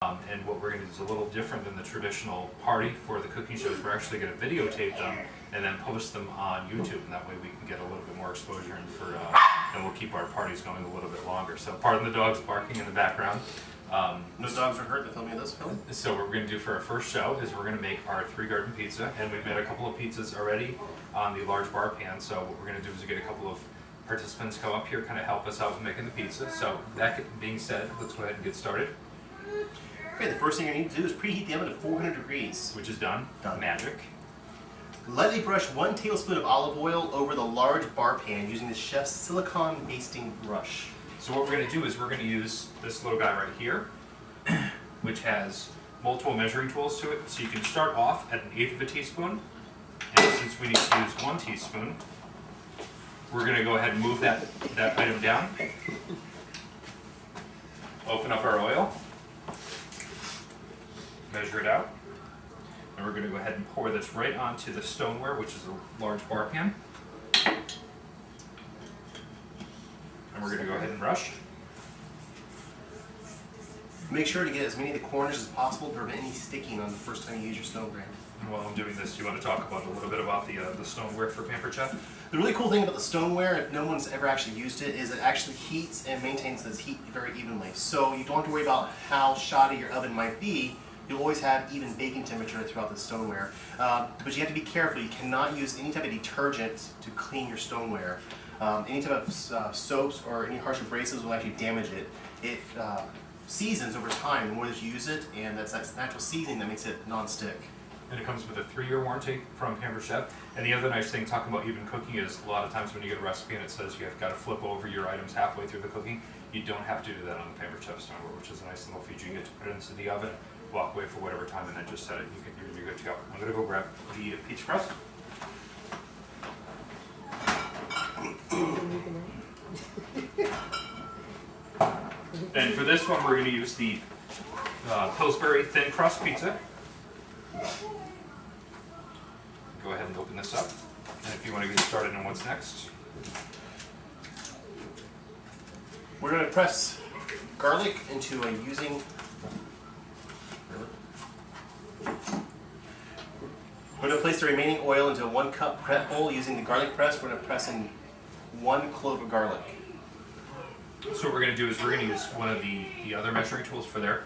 And what we're going to do is a little different than the traditional party for the cooking shows. We're actually going to videotape them and then post them on YouTube, and that way we can get a little bit more exposure, and we'll keep our parties going a little bit longer. So pardon the dogs barking in the background. No dogs were hurt in the filming of this film. So what we're going to do for our first show is we're going to make our 3 garden pizza, and we've made a couple of pizzas already on the large bar pan. So what we're going to do is get a couple of participants come up here, kind of help us out with making the pizza. So that being said, let's go ahead and get started. Okay, the first thing you need to do is preheat the oven to 400 degrees. Which is done. Done. Magic. Lightly brush 1 tablespoon of olive oil over the large bar pan using the chef's silicone basting brush. So what we're going to do is we're going to use this little guy right here, which has multiple measuring tools to it. So you can start off at 1/8 of a teaspoon, and since we need to use 1 teaspoon, we're going to go ahead and move that item down. Open up our oil, measure it out, and we're going to go ahead and pour this right onto the stoneware, which is a large bar pan. And we're going to go ahead and brush. Make sure to get as many of the corners as possible to prevent any sticking on the first time you use your stoneware. And while I'm doing this, do you want to talk about a little bit about the stoneware for Pampered Chef? The really cool thing about the stoneware, if no one's ever actually used it, is it actually heats and maintains this heat very evenly. So you don't have to worry about how shoddy your oven might be. You'll always have even baking temperature throughout the stoneware. But you have to be careful. You cannot use any type of detergent to clean your stoneware. Any type of soaps or any harsh abrasives will actually damage it. It seasons over time the more that you use it, and that's that natural seasoning that makes it non-stick. And it comes with a 3-year warranty from Pampered Chef. And the other nice thing talking about even cooking is a lot of times when you get a recipe and it says you have got to flip over your items halfway through the cooking, you don't have to do that on the Pampered Chef stoneware, which is a nice little feature. You get to put it into the oven, walk away for whatever time, and then just set it. You're good to go. I'm going to go grab the pizza crust. And for this one, we're going to use the Pillsbury thin crust pizza. Go ahead and open this up, and if you want to get started on what's next. We're going to press garlic into a using. We're going to place the remaining oil into a 1 cup prep bowl using the garlic press. We're going to press in 1 clove of garlic. So what we're going to do is we're going to use one of the other measuring tools for there.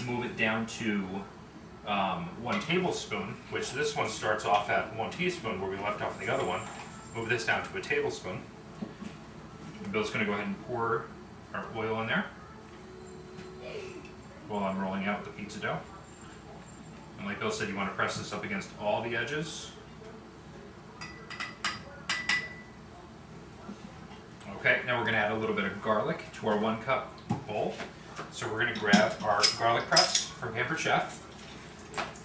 Move it down to 1 tablespoon, which this one starts off at 1 teaspoon where we left off the other one. Move this down to a tablespoon. And Bill's going to go ahead and pour our oil in there while I'm rolling out the pizza dough. And like Bill said, you want to press this up against all the edges. Okay, now we're going to add a little bit of garlic to our 1 cup bowl. So we're going to grab our garlic press from Pampered Chef.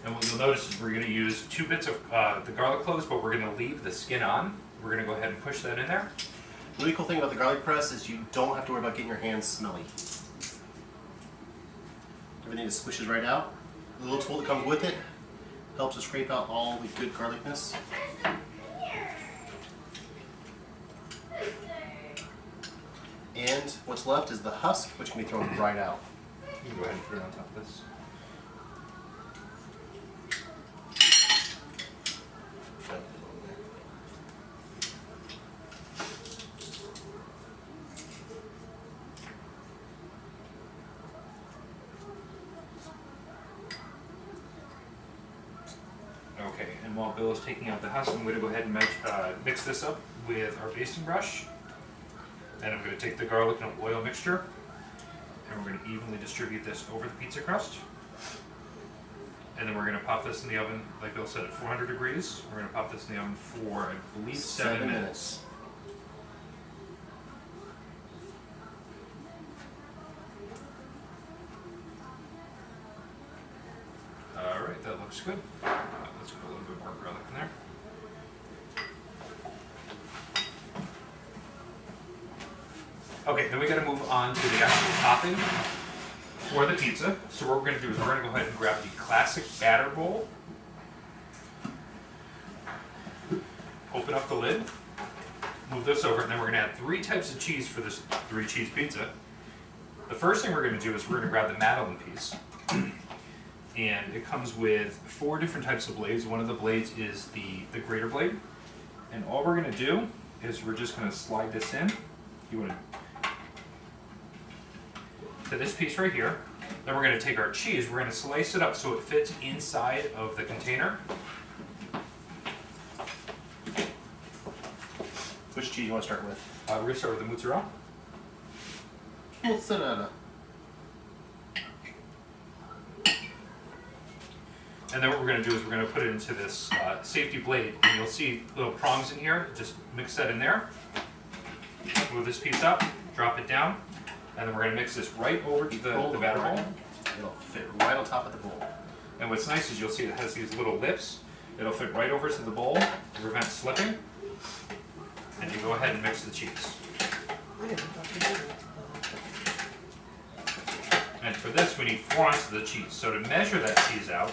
And what you'll notice is we're going to use 2 bits of the garlic cloves, but we're going to leave the skin on. We're going to go ahead and push that in there. The really cool thing about the garlic press is you don't have to worry about getting your hands smelly. Everything just squishes right out. The little tool that comes with it helps to scrape out all the good garlicness. And what's left is the husk, which can be thrown right out. You can go ahead and put it on top of this. Okay, and while Bill is taking out the husk, I'm going to go ahead and mix this up with our basting brush. And I'm going to take the garlic and oil mixture, and we're going to evenly distribute this over the pizza crust. And then we're going to pop this in the oven, like Bill said, at 400 degrees. We're going to pop this in the oven for, I believe, 7 minutes. Alright, that looks good. Let's put a little bit more garlic in there. Okay, then we got to move on to the actual topping for the pizza. So what we're going to do is we're going to go ahead and grab the classic batter bowl, open up the lid, move this over, and then we're going to add 3 types of cheese for this 3 cheese pizza. The first thing we're going to do is we're going to grab the Madeleine piece, and it comes with 4 different types of blades. One of the blades is the grater blade, and all we're going to do is we're just going to slide this in. You want to this piece right here. Then we're going to take our cheese, we're going to slice it up so it fits inside of the container. Which cheese you want to start with? We're going to start with the mozzarella. Mozzarella. And then what we're going to do is we're going to put it into this safety blade, and you'll see little prongs in here. Just mix that in there. Move this piece up, drop it down, and then we're going to mix this right over to the batter bowl. It'll fit right on top of the bowl. And what's nice is you'll see it has these little lips. It'll fit right over to the bowl to prevent slipping. And you go ahead and mix the cheese. And for this, we need 4 ounces of the cheese. So to measure that cheese out,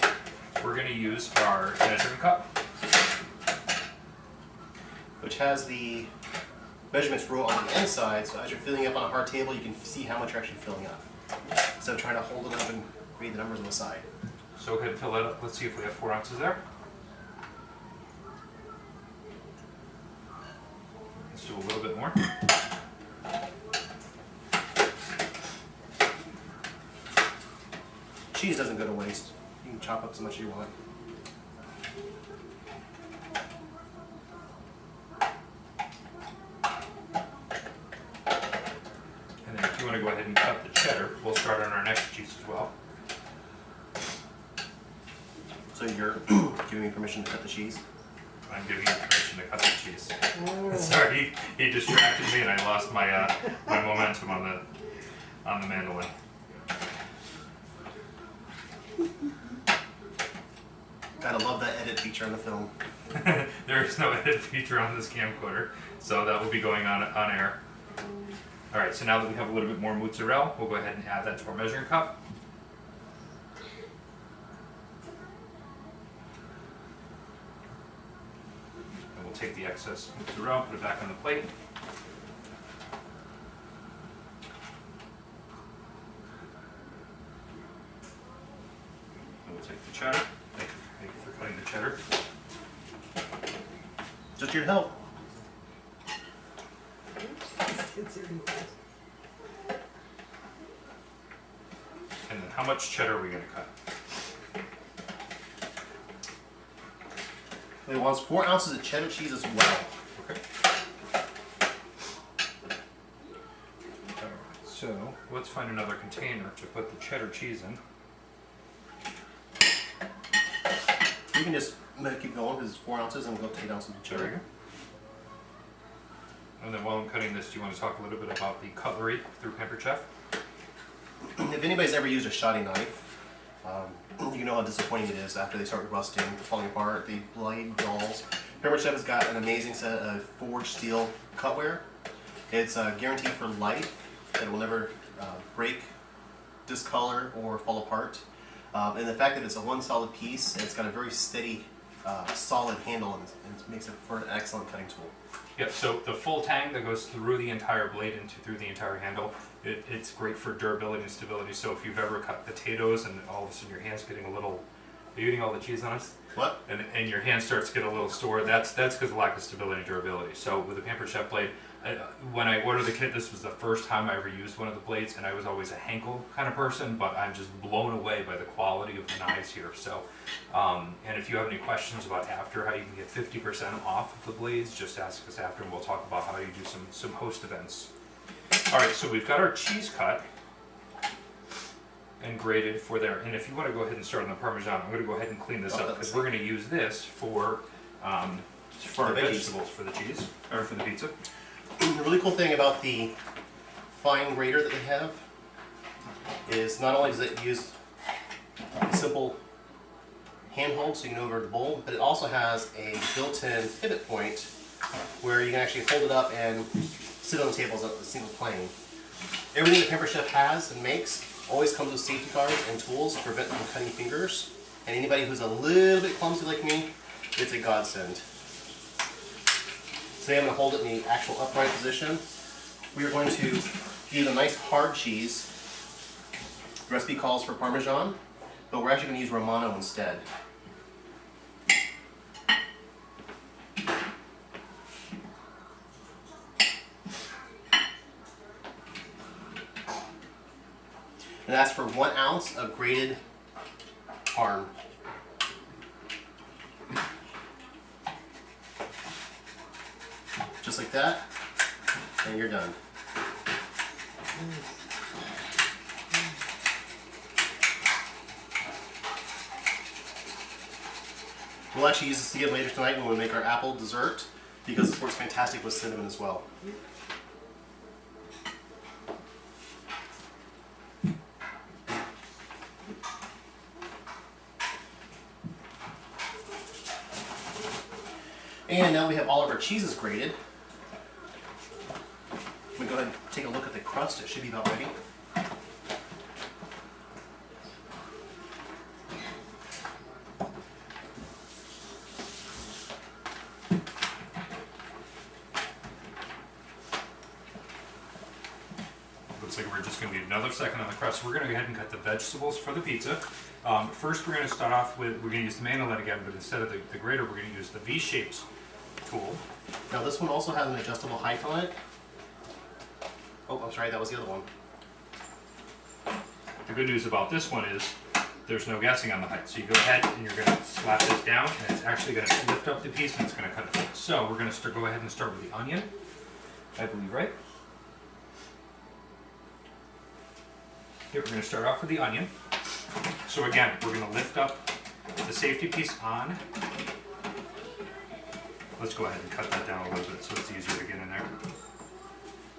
we're going to use our measuring cup, which has the measurements rule on the inside, so as you're filling up on a hard table, you can see how much you're actually filling up. Instead of trying to hold it up and read the numbers on the side. So go ahead and fill that up. Let's see if we have 4 ounces there. Let's do a little bit more. Cheese doesn't go to waste. You can chop up as much as you want. And then if you want to go ahead and cut the cheddar, we'll start on our next cheese as well. So you're giving me permission to cut the cheese? I'm giving you permission to cut the cheese. Sorry, he distracted me and I lost my my momentum on the mandolin. Gotta love that edit feature on the film. There is no edit feature on this camcorder, so that will be going on air. Alright, so now that we have a little bit more mozzarella, we'll go ahead and add that to our measuring cup. And we'll take the excess mozzarella, put it back on the plate. And we'll take the cheddar. Thank you for cutting the cheddar. Just your help. And then how much cheddar are we going to cut? It wants 4 ounces of cheddar cheese as well. Okay. Alright, so let's find another container to put the cheddar cheese in. You can just keep going because it's 4 ounces and we'll go 8 ounces of There we cheddar. go. And then while I'm cutting this, do you want to talk a little bit about the cutlery through Pampered Chef? If anybody's ever used a shoddy knife, you know how disappointing it is after they start rusting, falling apart, the blade dulls. Pampered Chef has got an amazing set of forged steel cutware. It's guaranteed for life, that it will never break, discolor, or fall apart. And the fact that it's a one solid piece, it's got a very steady, solid handle, and it makes it for an excellent cutting tool. Yeah, so the full tang that goes through the entire blade and through the entire handle, it's great for durability and stability. So if you've ever cut potatoes and all of a sudden your hand's getting a little, are you eating all the cheese on us? What? And your hand starts to get a little sore, that's because of lack of stability and durability. So with the Pampered Chef blade, when I ordered the kit, this was the first time I ever used one of the blades, and I was always a Henkel kind of person, but I'm just blown away by the quality of the knives here. So, and if you have any questions about after how you can get 50% off of the blades, just ask us after, and we'll talk about how you do some host events. All right, so we've got our cheese cut and grated for there. And if you want to go ahead and start on the Parmesan, I'm going to go ahead and clean this up because we're going to use this for our vegetables for the cheese, or for the pizza. The really cool thing about the fine grater that they have is not only does it use a simple handhold so you can over the bowl, but it also has a built-in pivot point where you can actually hold it up and sit on the table as a single plane. Everything that Pampered Chef has and makes always comes with safety guards and tools to prevent from cutting fingers. And anybody who's a little bit clumsy like me, it's a godsend. Today I'm going to hold it in the actual upright position. We are going to use a nice hard cheese. The recipe calls for Parmesan, but we're actually going to use Romano instead. And that's for 1 ounce of grated Parm. Just like that, and you're done. We'll actually use this again later tonight when we make our apple dessert, because this works fantastic with cinnamon as well. And now we have all of our cheeses grated. Let me go ahead and take a look at the crust. It should be about ready. Looks like we're just going to need another second on the crust. We're going to go ahead and cut the vegetables for the pizza. First, we're going to start off with, we're going to use the mandolin again, but instead of the grater, we're going to use the V-shaped tool. Now this one also has an adjustable height on it. Oh, I'm sorry, that was the other one. The good news about this one is there's no guessing on the height. So you go ahead and you're going to slap this down, and it's actually going to lift up the piece and it's going to cut it. So we're going to go ahead and start with the onion, I believe, right? Here, we're going to start off with the onion. So again, we're going to lift up the safety piece on. Let's go ahead and cut that down a little bit so it's easier to get in there.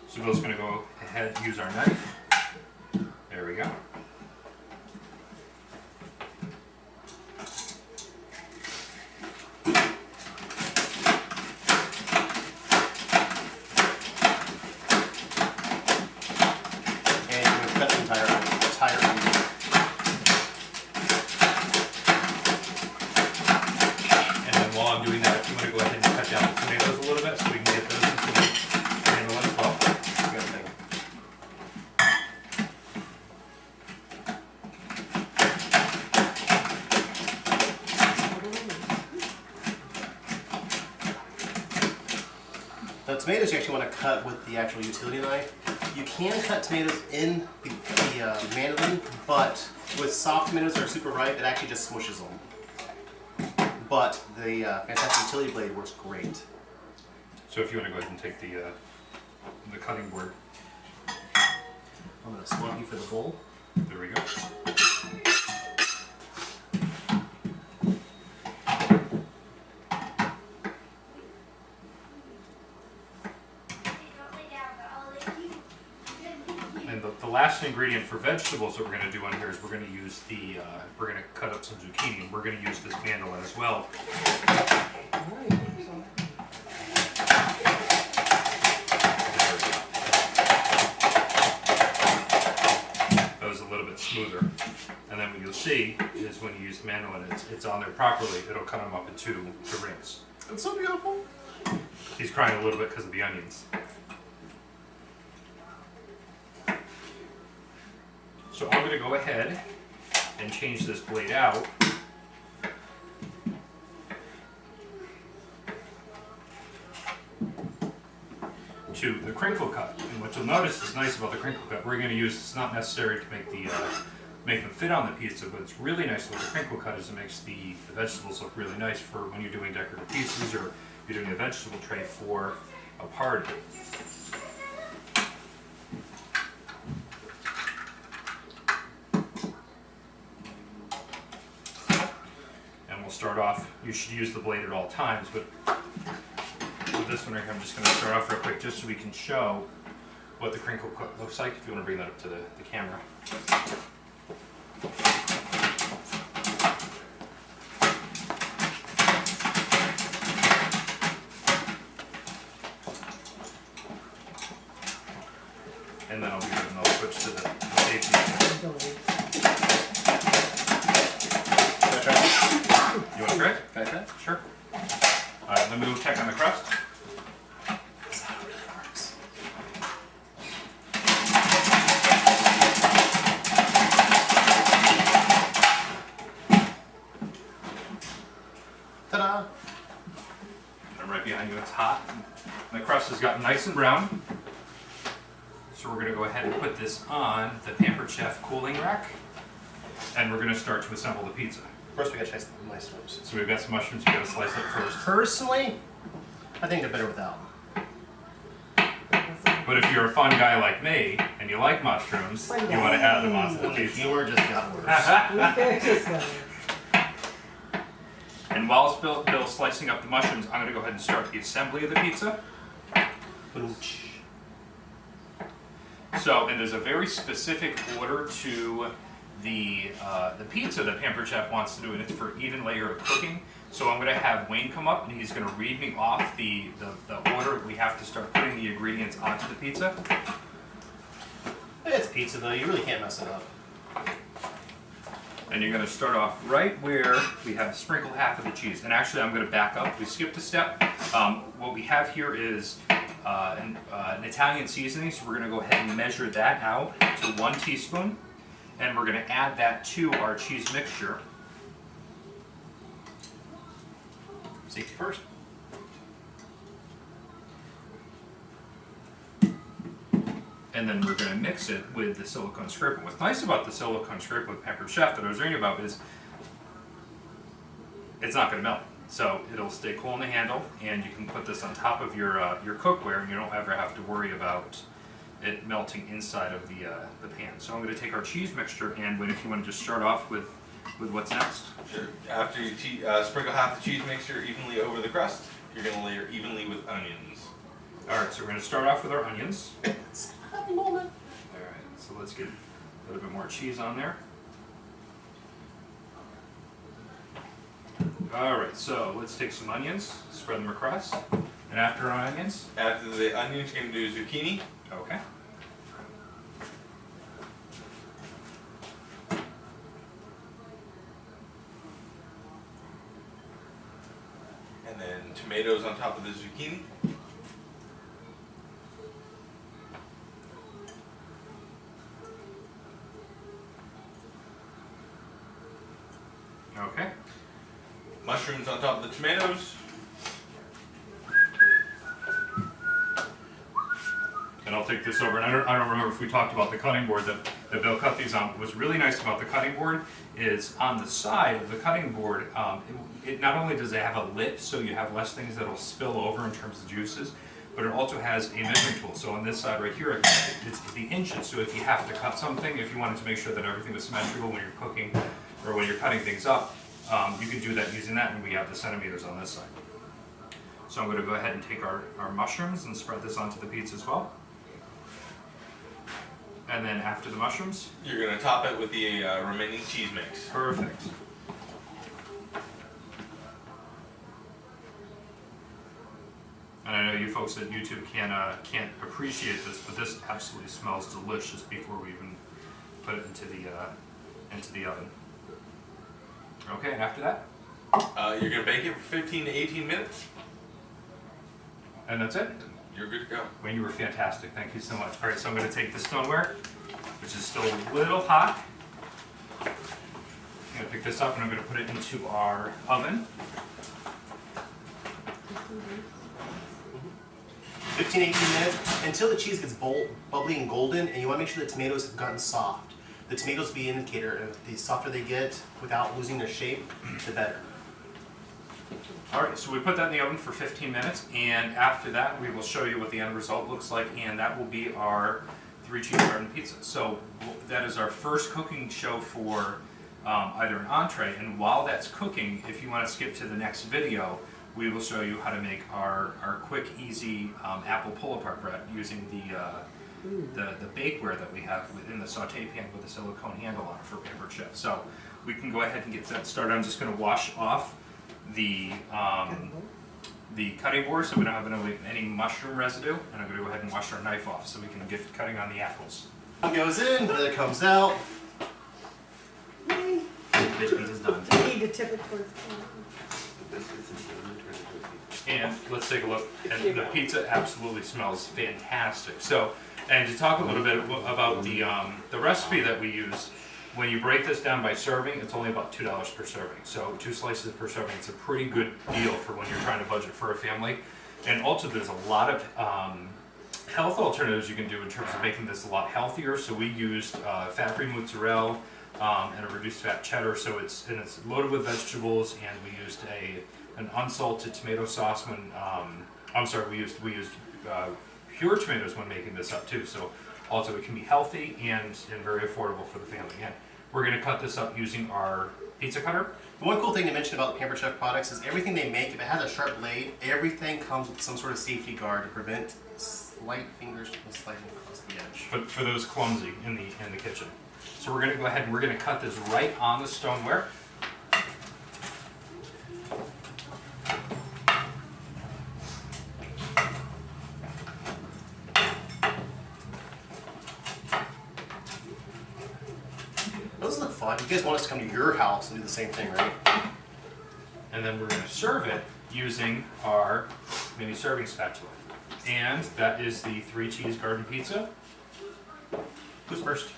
So Bill's going to go ahead and use our knife. There we go. Now tomatoes you actually want to cut with the actual utility knife. You can cut tomatoes in the mandolin, but with soft tomatoes that are super ripe, it actually just smushes them. But the fantastic utility blade works great. So if you want to go ahead and take the cutting board. I'm going to swap you for the bowl. There we go. And the last ingredient for vegetables that we're going to do on here is we're going to use the, we're going to cut up some zucchini, and we're going to use this mandolin as well. That was a little bit smoother. And then what you'll see is when you use the mandolin, it's on there properly, it'll cut them up into rings. It's so beautiful. He's crying a little bit because of the onions. So I'm going to go ahead and change this blade out to the crinkle cut. And what you'll notice is nice about the crinkle cut, we're going to use, it's not necessary to make them fit on the pizza, but it's really nice with the crinkle cut is it makes the vegetables look really nice for when you're doing decorative pizzas or you're doing a vegetable tray for a party. We'll start off, you should use the blade at all times, but with this one right here, I'm just going to start off real quick just so we can show what the crinkle cut looks like, if you want to bring that up to the camera. And then I'll be good and I'll switch to the safety. You want to try it? Can I try? Sure. Alright, let me go check on the crust. That's how it really works. The crust has gotten nice and brown. So we're going to go ahead and put this on the Pampered Chef cooling rack. And we're going to start to assemble the pizza. First, we gotta try some mushrooms. So we've got some mushrooms we got to slice up first. Personally, I think they're better without. But if you're a fun guy like me and you like mushrooms, you want to add them onto the The pizza. humor just got worse. And while Bill's slicing up the mushrooms, I'm going to go ahead and start the assembly of the pizza. So, and there's a very specific order to the pizza that Pampered Chef wants to do, and it's for even layer of cooking. So I'm going to have Wayne come up, and he's going to read me off the order we have to start putting the ingredients onto the pizza. It's pizza though, you really can't mess it up. And you're going to start off right where we have sprinkled half of the cheese. And actually, I'm going to back up. We skipped a step. What we have here is an Italian seasoning, so we're going to go ahead and measure that out to 1 teaspoon. And we're going to add that to our cheese mixture. Safety first. And then we're going to mix it with the silicone scraper. What's nice about the silicone scraper with Pampered Chef that I was reading about is it's not going to melt. So it'll stay cool in the handle, and you can put this on top of your cookware, and you don't ever have to worry about it melting inside of the pan. So I'm going to take our cheese mixture, and if you want to just start off with what's next. Sure. After you sprinkle half the cheese mixture evenly over the crust, you're going to layer evenly with onions. All right, so we're going to start off with our onions. It's a happy moment. All right, so let's get a little bit more cheese on there. All right, so let's take some onions, spread them across, and after our onions? After the onions, you're going to do zucchini. Okay. And then tomatoes on top of the zucchini. Okay. Mushrooms on top of the tomatoes. And I'll take this over, and I don't remember if we talked about the cutting board that Bill cut these on. What's really nice about the cutting board is on the side of the cutting board, it not only does it have a lip, so you have less things that will spill over in terms of juices, but it also has a measuring tool. So on this side right here, it's the inches. So if you have to cut something, if you wanted to make sure that everything was symmetrical when you're cooking or when you're cutting things up, you can do that using that, and we have the centimeters on this side. So I'm going to go ahead and take our mushrooms and spread this onto the pizza as well. And then after the mushrooms, You're going to top it with the remaining cheese mix. perfect. And I know you folks at YouTube can't appreciate this, but this absolutely smells delicious before we even put it into the oven. Okay, and after that, You're going to bake it for 15 to 18 minutes. and that's it. You're good to go. Wayne, you were fantastic. Thank you so much. All right, so I'm going to take the stoneware, which is still a little hot. I'm going to pick this up, and I'm going to put it into our oven. 15, 18 minutes until the cheese gets bubbly and golden, and you want to make sure the tomatoes have gotten soft. The tomatoes will be an indicator, and the softer they get without losing their shape, the better. All right, so we put that in the oven for 15 minutes, and after that, we will show you what the end result looks like, and that will be our Three Cheese Garden Pizza. So that is our first cooking show for either an entree, and while that's cooking, if you want to skip to the next video, we will show you how to make our quick, easy apple pull-apart bread using the bakeware that we have within the saute pan with a silicone handle on it for Pampered Chef. So we can go ahead and get that started. I'm just going to wash off the cutting board so we don't have any mushroom residue, and I'm going to go ahead and wash our knife off so we can get cutting on the apples. One goes in, then it comes out. This pizza's done. You need to tip it towards And let's take a look. And the pizza absolutely smells fantastic. So, and to talk a little bit about the recipe that we use, when you break this down by serving, it's only about $2 per serving. So 2 slices per serving. It's a pretty good deal for when you're trying to budget for a family. And also there's a lot of health alternatives you can do in terms of making this a lot healthier. So we used fat-free mozzarella and a reduced fat cheddar. So it's loaded with vegetables, and we used an unsalted tomato sauce when I'm sorry, we used pure tomatoes when making this up too. So also it can be healthy and very affordable for the family. And we're going to cut this up using our pizza cutter. The one cool thing to mention about the Pampered Chef products is everything they make, if it has a sharp blade, everything comes with some sort of safety guard to prevent slight fingers from sliding across the edge. For those clumsy in the kitchen. So we're going to go ahead and we're going to cut this right on the stoneware. Those look fun. You guys want us to come to your house and do the same thing, right? And then we're going to serve it using our mini serving spatula. And that is the 3 cheese garden pizza. Who's first?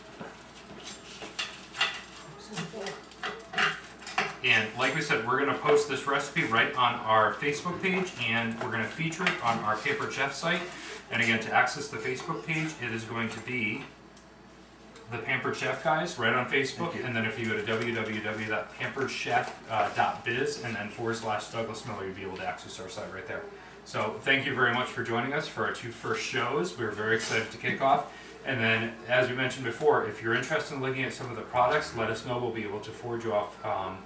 And like we said, we're going to post this recipe right on our Facebook page, and we're going to feature it on our Pampered Chef site. And again, to access the Facebook page, it is going to be the Pampered Chef guys right on Facebook. And then if you go to www.pamperedchef.biz and then /Douglas Miller, you'll be able to access our site right there. So thank you very much for joining us for our 2 first shows. We're very excited to kick off. And then, as we mentioned before, if you're interested in looking at some of the products, let us know. We'll be able to forward you off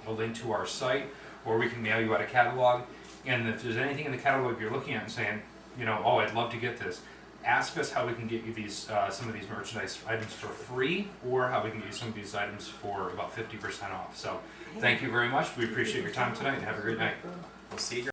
a link to our site, or we can mail you out a catalog. And if there's anything in the catalog you're looking at and saying, you know, oh, I'd love to get this, ask us how we can get you these some of these merchandise items for free, or how we can get you some of these items for about 50% off. So thank you very much. We appreciate your time tonight, and have a great night. We'll see you.